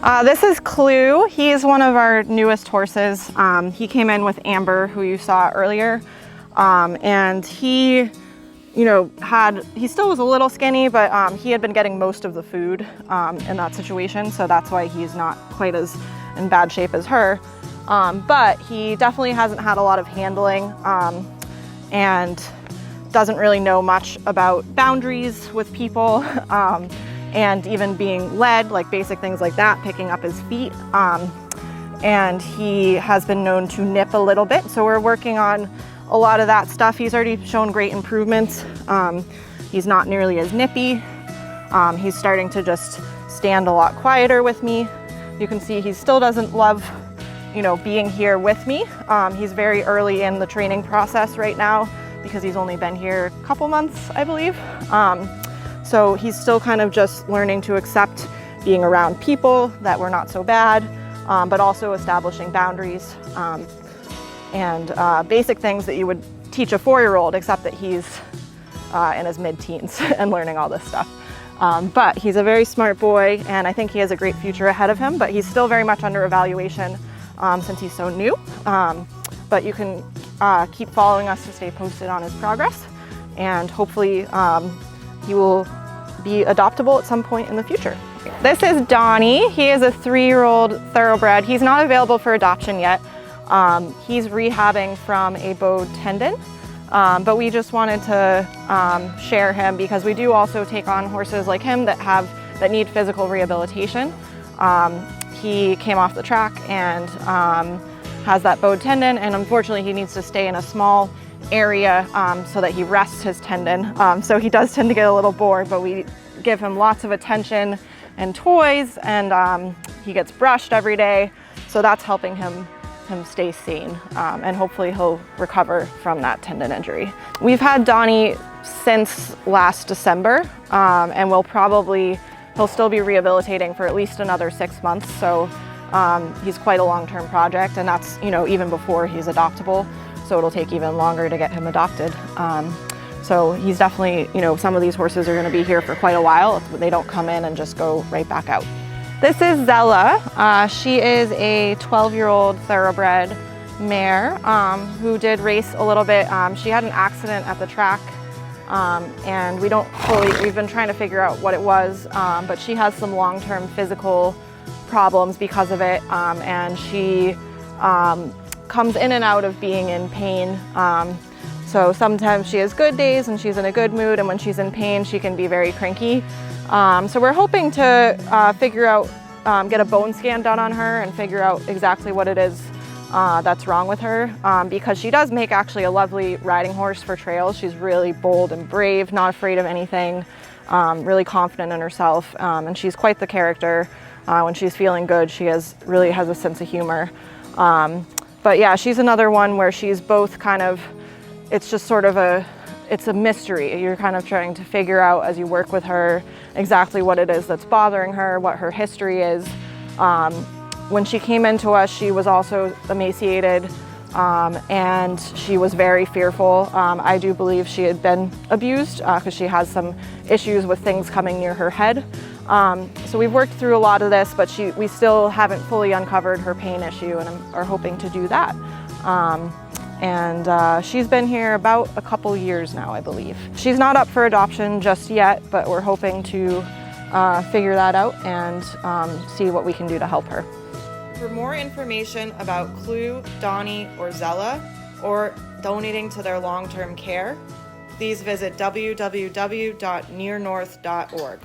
This is Clue. He's one of our newest horses. He came in with Amber, who you saw earlier, and he, he still was a little skinny, but he had been getting most of the food in that situation, so that's why he's not quite as in bad shape as her. But he definitely hasn't had a lot of handling and doesn't really know much about boundaries with people and even being led, like basic things like that, picking up his feet. And he has been known to nip a little bit, so we're working on a lot of that stuff. He's already shown great improvements. He's not nearly as nippy. He's starting to just stand a lot quieter with me. You can see he still doesn't love, being here with me. He's very early in the training process right now because he's only been here a couple months, I believe. So he's still kind of just learning to accept being around people, that we're not so bad, but also establishing boundaries and basic things that you would teach a 4-year-old, except that he's in his mid-teens and learning all this stuff. But he's a very smart boy, and I think he has a great future ahead of him, but he's still very much under evaluation since he's so new. But you can keep following us to stay posted on his progress, and hopefully he will be adoptable at some point in the future. This is Donny. He is a 3-year-old thoroughbred. He's not available for adoption yet. He's rehabbing from a bowed tendon, but we just wanted to share him because we do also take on horses like him that need physical rehabilitation. He came off the track and has that bowed tendon, and unfortunately he needs to stay in a small area so that he rests his tendon. So he does tend to get a little bored, but we give him lots of attention and toys, and he gets brushed every day, so that's helping him stay sane, and hopefully he'll recover from that tendon injury. We've had Donny since last December, and he'll still be rehabilitating for at least another 6 months, so he's quite a long-term project, and that's even before he's adoptable, so it'll take even longer to get him adopted. So he's definitely, some of these horses are going to be here for quite a while. They don't come in and just go right back out. This is Zella. She is a 12-year-old thoroughbred mare who did race a little bit. She had an accident at the track, and we've been trying to figure out what it was, but she has some long-term physical problems because of it, and she comes in and out of being in pain. So sometimes she has good days and she's in a good mood, and when she's in pain she can be very cranky. So we're hoping to figure out, get a bone scan done on her and figure out exactly what it is that's wrong with her, because she does make actually a lovely riding horse for trails. She's really bold and brave, not afraid of anything, really confident in herself, and she's quite the character. When she's feeling good, she really has a sense of humor. But yeah, she's another one where she's both kind of, it's just sort of it's a mystery. You're kind of trying to figure out as you work with her exactly what it is that's bothering her, what her history is. When she came into us, she was also emaciated, and she was very fearful. I do believe she had been abused because she has some issues with things coming near her head. So we've worked through a lot of this, but we still haven't fully uncovered her pain issue, and are hoping to do that. She's been here about a couple years now, I believe. She's not up for adoption just yet, but we're hoping to figure that out and see what we can do to help her. For more information about Clue, Donny, or Zella, or donating to their long-term care, please visit www.neernorth.org.